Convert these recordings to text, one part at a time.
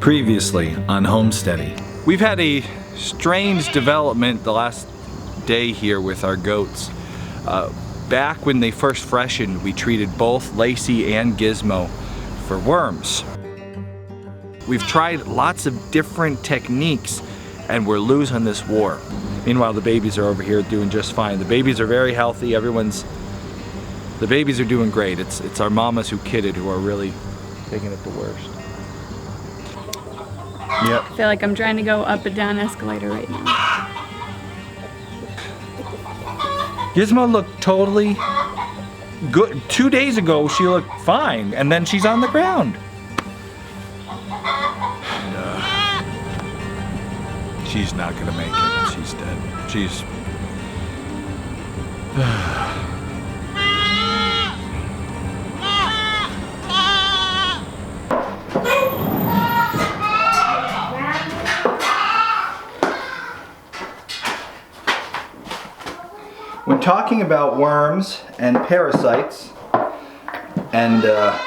Previously on Homesteady. We've had a strange development the last day here with our goats. Back when they first freshened, we treated both Lacey and Gizmo for worms. We've tried lots of different techniques and we're losing this war. Meanwhile, the babies are over here doing just fine. The babies are very healthy. The babies are doing great. It's our mamas who kidded who are really taking it the worst. Yep. I feel like I'm trying to go up and down escalator right now. Gizmo looked totally good. 2 days ago, she looked fine, and then she's on the ground. She's not gonna make it. She's dead. She's... When talking about worms and parasites and a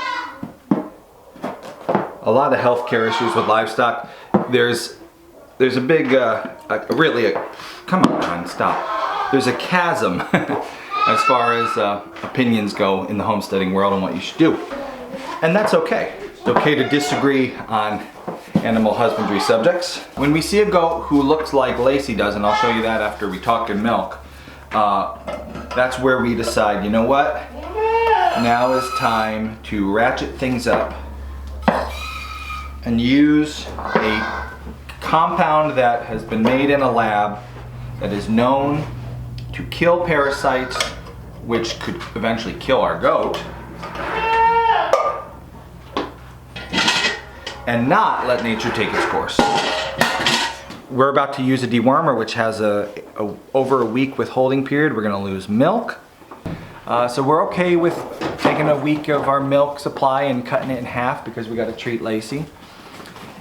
lot of healthcare issues with livestock, there's a big, come on, stop. There's a chasm as far as opinions go in the homesteading world on what you should do. And that's okay. It's okay to disagree on animal husbandry subjects. When we see a goat who looks like Lacey does, and I'll show you that after we talk in milk, that's where we decide, you know what? Now is time to ratchet things up and use a compound that has been made in a lab that is known to kill parasites, which could eventually kill our goat, and not let nature take its course. We're about to use a dewormer, which has over a week withholding period. We're gonna lose milk. So we're okay with taking a week of our milk supply and cutting it in half because we gotta treat Lacey.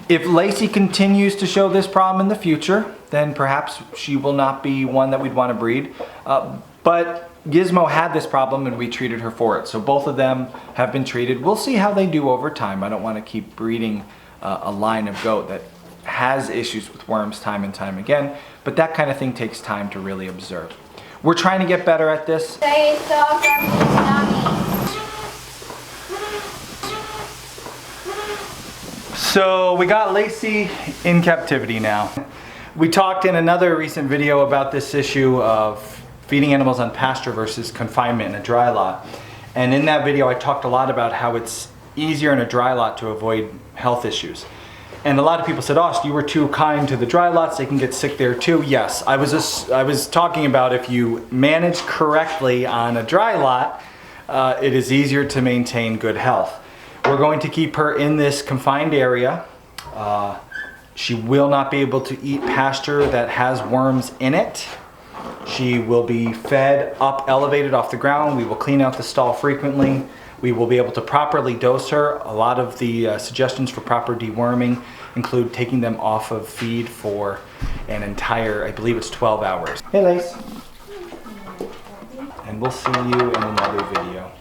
If Lacey continues to show this problem in the future, then perhaps she will not be one that we'd wanna breed. But Gizmo had this problem and we treated her for it. So both of them have been treated. We'll see how they do over time. I don't wanna keep breeding a line of goat that has issues with worms time and time again, but that kind of thing takes time to really observe. We're trying to get better at this. So we got Lacey in captivity now. We talked in another recent video about this issue of feeding animals on pasture versus confinement in a dry lot. And in that video I talked a lot about how it's easier in a dry lot to avoid health issues. And a lot of people said, Austin, you were too kind to the dry lots, they can get sick there too. Yes, I was talking about if you manage correctly on a dry lot, it is easier to maintain good health. We're going to keep her in this confined area. She will not be able to eat pasture that has worms in it. She will be fed up elevated off the ground. We will clean out the stall frequently. We will be able to properly dose her. A lot of the suggestions for proper deworming include taking them off of feed for an entire, I believe it's 12 hours. Hey Lace. And we'll see you in another video.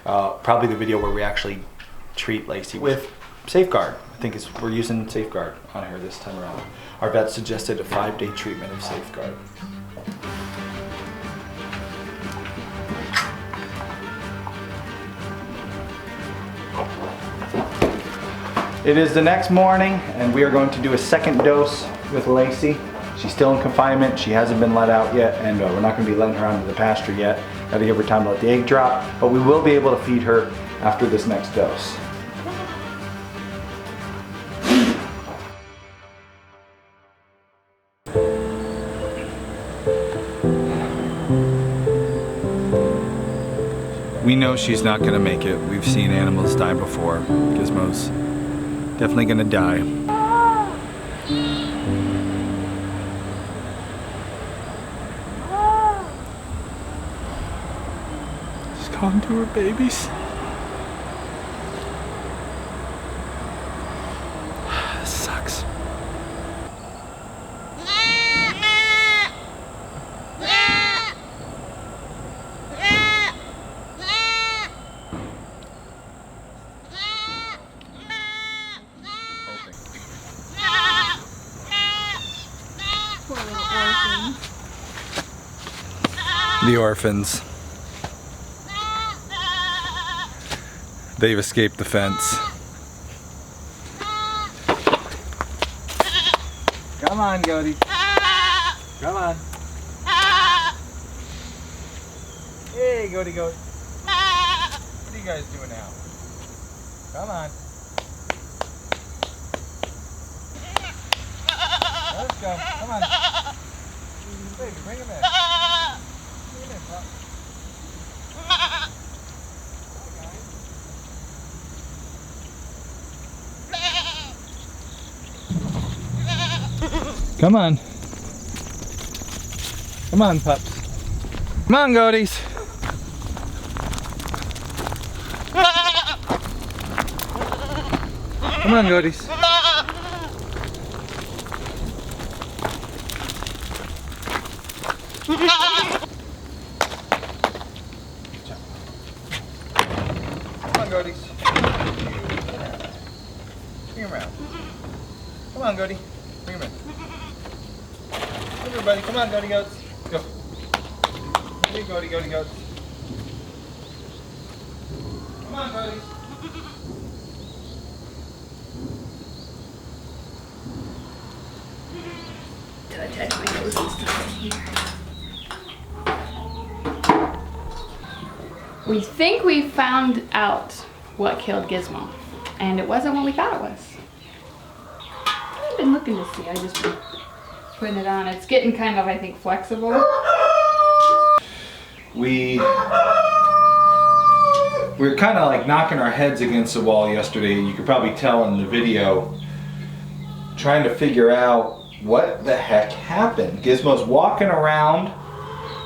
Probably the video where we actually treat Lacey with Safeguard. I think we're using Safeguard on her this time around. Our vet suggested a 5-day treatment of Safeguard. It is the next morning and we are going to do a second dose with Lacey. She's still in confinement, she hasn't been let out yet, and we're not going to be letting her onto the pasture yet. Gotta give her time to let the egg drop, but we will be able to feed her after this next dose. We know she's not gonna make it. We've seen animals die before. Gizmo's definitely gonna die. She's gone to her babies. This sucks. The orphans. They've escaped the fence. Come on, goaties. Come on. Hey, goaty goat. What are you guys doing now? Come on. Let's go. Come on. Baby, bring him in. Bring him in, pup. Come on. Come on, pups. Come on, goaties. Come on, goaties. Come on, goaties. Bring him around. Come on, goaty. Bring him in. Come here, buddy. Come on, goaty goats. Go. Come here, goaty goats. Come on, goaties. We think we found out what killed Gizmo, and it wasn't what we thought it was. I've been looking to see. I just been putting it on. It's getting kind of, I think, flexible. We were kind of like knocking our heads against the wall yesterday. You could probably tell in the video, trying to figure out what the heck happened. Gizmo's walking around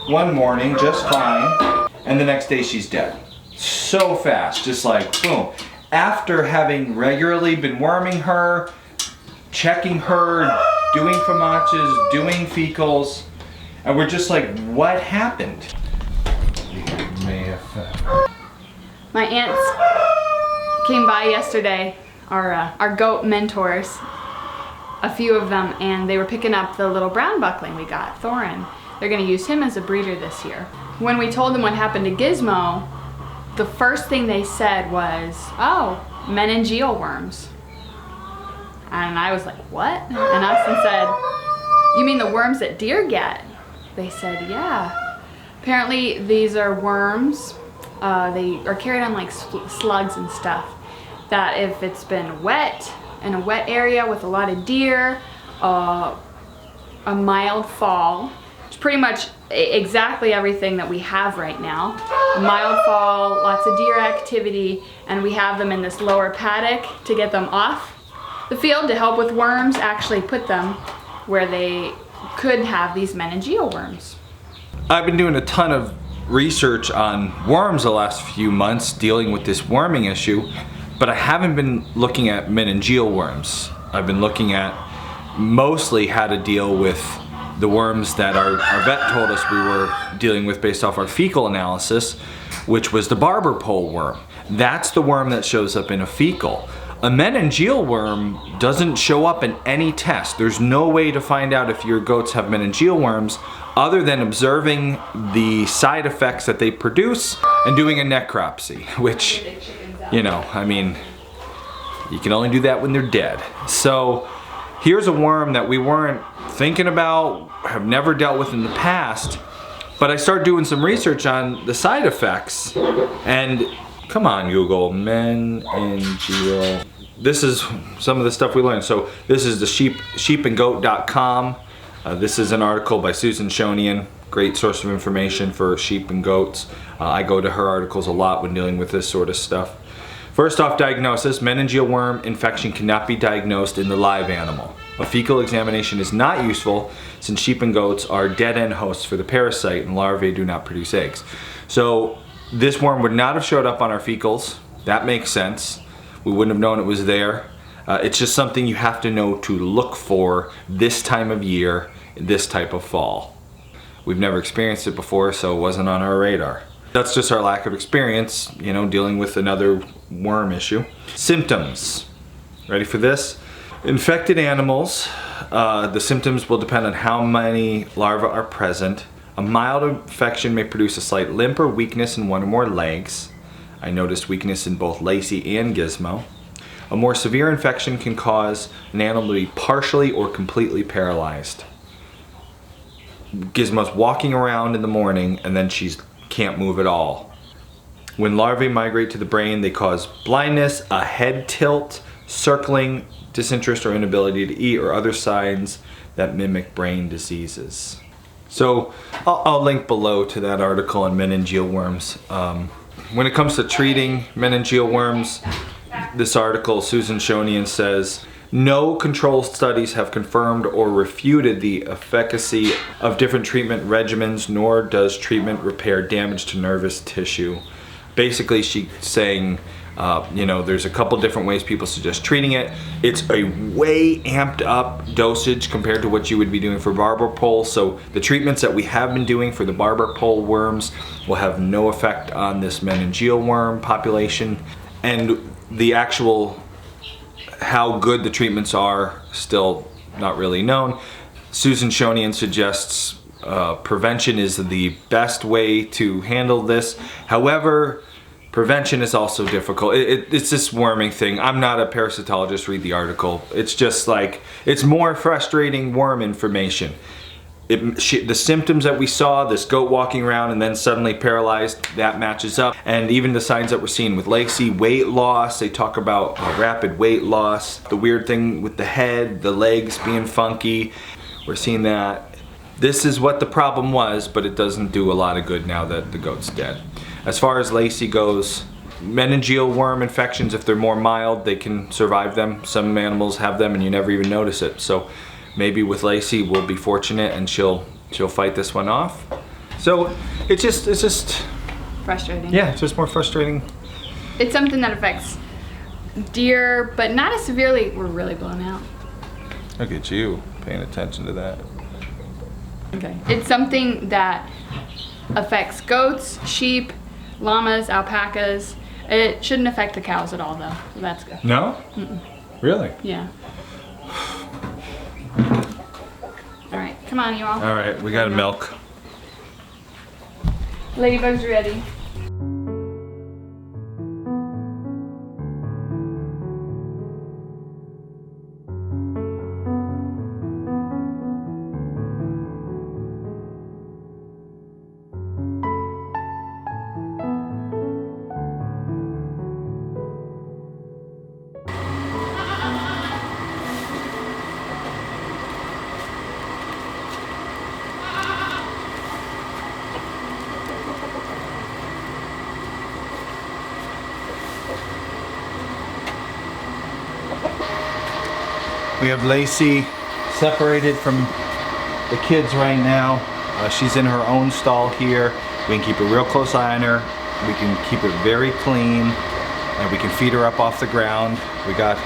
one morning just fine, and the next day she's dead. So fast, just like boom. After having regularly been worming her, checking her, doing famaches, doing fecals, and we're just like, what happened? My aunts came by yesterday, our goat mentors, a few of them, and they were picking up the little brown buckling we got, Thorin. They're gonna use him as a breeder this year. When we told them what happened to Gizmo, the first thing they said was, oh, meningeal worms. And I was like, what? And Austin said, you mean the worms that deer get? They said, yeah. Apparently these are worms, they are carried on like slugs and stuff, that if it's been wet, in a wet area with a lot of deer, a mild fall, it's pretty much exactly everything that we have right now. A mild fall, lots of deer activity, and we have them in this lower paddock to get them off the field to help with worms, actually put them where they could have these meningeal worms. I've been doing a ton of research on worms the last few months dealing with this worming issue, but I haven't been looking at meningeal worms. I've been looking at mostly how to deal with the worms that our vet told us we were dealing with based off our fecal analysis, which was the barber pole worm. That's the worm that shows up in a fecal. A meningeal worm doesn't show up in any test. There's no way to find out if your goats have meningeal worms other than observing the side effects that they produce and doing a necropsy, which, you know, I mean, you can only do that when they're dead. So here's a worm that we weren't thinking about, have never dealt with in the past, but I started doing some research on the side effects, and come on Google, meningeal. This is some of the stuff we learned. So this is the sheepandgoat.com. This is an article by Susan Shonian, great source of information for sheep and goats. I go to her articles a lot when dealing with this sort of stuff. First off, diagnosis, meningeal worm infection cannot be diagnosed in the live animal. A fecal examination is not useful since sheep and goats are dead-end hosts for the parasite and larvae do not produce eggs. So this worm would not have showed up on our fecals. That makes sense. We wouldn't have known it was there. It's just something you have to know to look for this time of year, this type of fall. We've never experienced it before, so it wasn't on our radar. That's just our lack of experience, you know, dealing with another worm issue. Symptoms. Ready for this? Infected animals, the symptoms will depend on how many larvae are present. A mild infection may produce a slight limp or weakness in one or more legs. I noticed weakness in both Lacey and Gizmo. A more severe infection can cause an animal to be partially or completely paralyzed. Gizmo's walking around in the morning and then she can't move at all. When larvae migrate to the brain, they cause blindness, a head tilt, circling, disinterest or inability to eat, or other signs that mimic brain diseases. So I'll link below to that article on meningeal worms. When it comes to treating meningeal worms, this article, Susan Shonian says, no control studies have confirmed or refuted the efficacy of different treatment regimens, nor does treatment repair damage to nervous tissue. Basically, she's saying, there's a couple different ways people suggest treating it. It's a way amped up dosage compared to what you would be doing for barber pole. So the treatments that we have been doing for the barber pole worms will have no effect on this meningeal worm population. And the actual how good the treatments are still not really known. Susan Shonian suggests prevention is the best way to handle this. However, prevention is also difficult. It's this worming thing. I'm not a parasitologist, read the article. It's just like, it's more frustrating worm information. The symptoms that we saw, this goat walking around and then suddenly paralyzed, that matches up. And even the signs that we're seeing with Lacey, weight loss, they talk about rapid weight loss. The weird thing with the head, the legs being funky, we're seeing that. This is what the problem was, but it doesn't do a lot of good now that the goat's dead. As far as Lacey goes, meningeal worm infections, if they're more mild, they can survive them. Some animals have them and you never even notice it. So maybe with Lacey we'll be fortunate and she'll fight this one off. So it's just Frustrating. Yeah, it's just more frustrating. It's something that affects deer, but not as severely. We're really blown out. Look at you paying attention to that. Okay. It's something that affects goats, sheep, llamas, alpacas. It shouldn't affect the cows at all though, so that's good. No? Mm-mm. Really? Yeah. All right, come on, you all. All right, we got milk. Ladybug's ready. We have Lacey separated from the kids right now. She's in her own stall here. We can keep a real close eye on her. We can keep it very clean, and we can feed her up off the ground. We got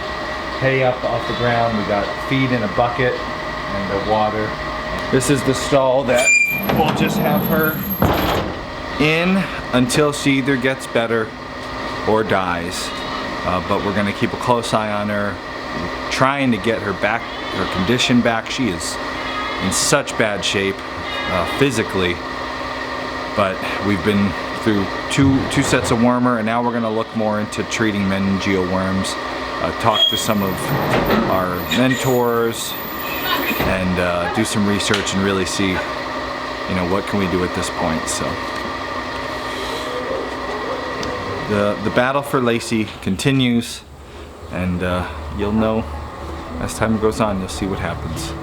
hay up off the ground. We got feed in a bucket and the water. This is the stall that we'll just have her in until she either gets better or dies. But we're gonna keep a close eye on her, trying to get her back, her condition back. She is in such bad shape physically, but we've been through two sets of wormer, and now we're going to look more into treating meningeal worms. Talk to some of our mentors and do some research and really see, what can we do at this point. So the battle for Lacey continues, and you'll know as time goes on. You'll see what happens.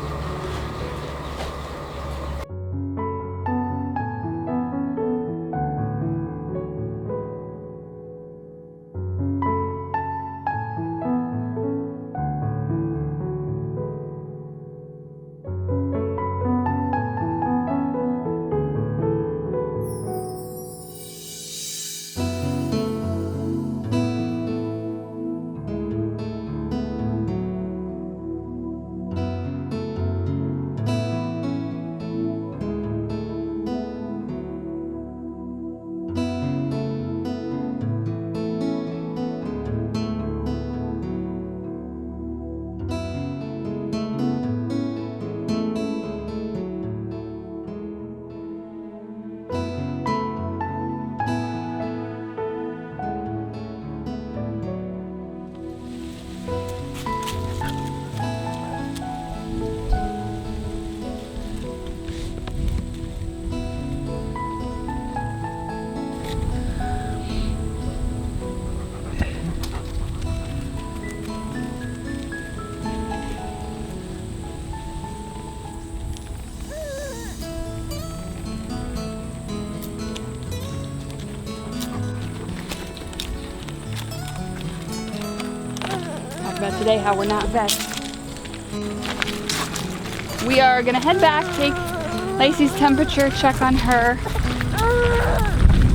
today how we're not vets. We are gonna head back, take Lacey's temperature, check on her.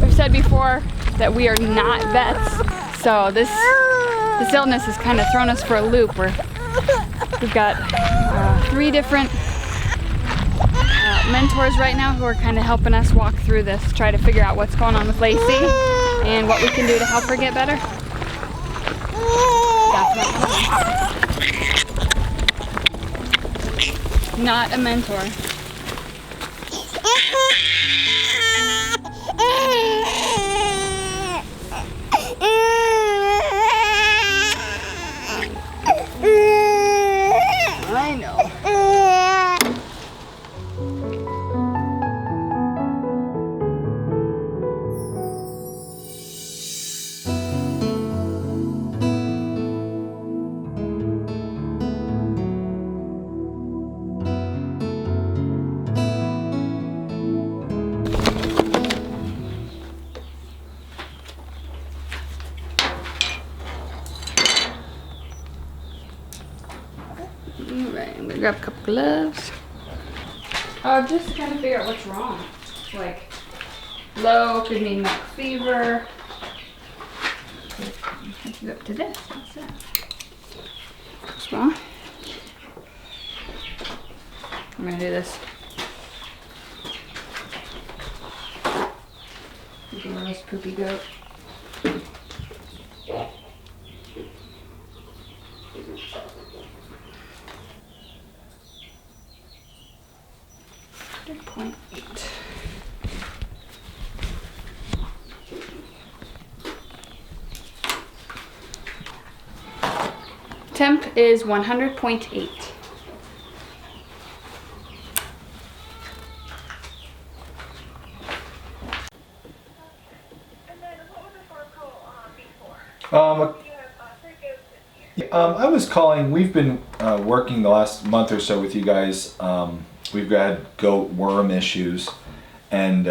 We've said before that we are not vets, so this illness has kind of thrown us for a loop. We've got 3 different mentors right now who are kind of helping us walk through this, try to figure out what's going on with Lacey and what we can do to help her get better. Not a mentor. I know. Alright, I'm gonna grab a couple gloves. Just to kind of figure out what's wrong. Like, low could mean milk fever. Go up to this. What's that? What's wrong? I'm gonna do this. Gross poopy goat. .8. Temp is 100.8. I was calling, we've been working the last month or so with you guys. We've had goat worm issues, and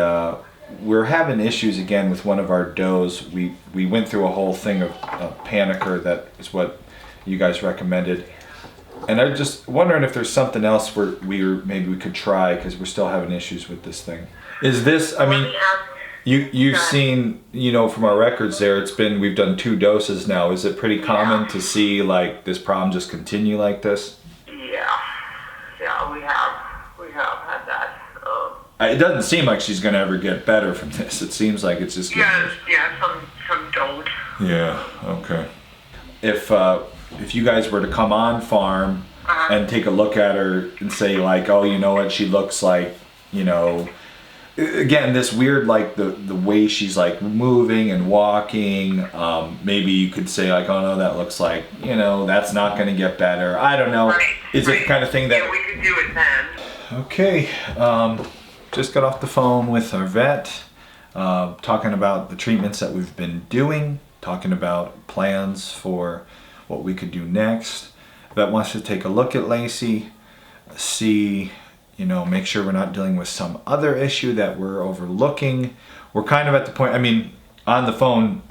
we're having issues again with one of our does. We went through a whole thing of Panicker, that is what you guys recommended. And I'm just wondering if there's something else maybe we could try, because we're still having issues with this thing. Is this, I mean, you've seen, you know, from our records there, we've done 2 doses now. Is it pretty common to see like this problem just continue like this? Yeah, we have had that. It doesn't seem like she's gonna ever get better from this. It seems like it's just getting worse. Some don't. Yeah, okay. If you guys were to come on farm and take a look at her and say like, oh, you know what, she looks like, you know, again, this weird, like the way she's like moving and walking, maybe you could say like, oh no, that looks like, you know, that's not going to get better. I don't know. Right, Is it the kind of thing that... Yeah, we could do it then. Okay, just got off the phone with our vet, talking about the treatments that we've been doing, talking about plans for what we could do next. Vet wants to take a look at Lacey, see, you know, make sure we're not dealing with some other issue that we're overlooking. We're kind of at the point, I mean, on the phone,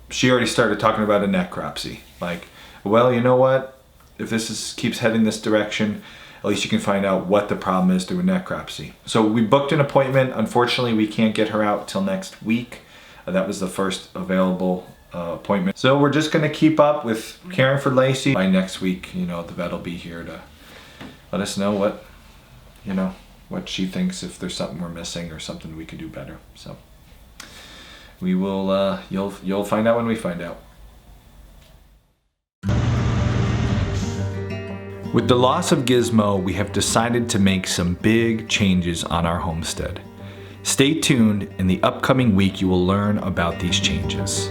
she already started talking about a necropsy. Like, well, you know what? If this keeps heading this direction, at least you can find out what the problem is through a necropsy. So we booked an appointment. Unfortunately, we can't get her out till next week. That was the first available appointment. So we're just gonna keep up with caring for Lacey. By next week, you know, the vet will be here to let us know what, you know, what she thinks, if there's something we're missing or something we could do better. So we will, you'll find out when we find out. With the loss of Gizmo, we have decided to make some big changes on our homestead. Stay tuned. In the upcoming week, you will learn about these changes.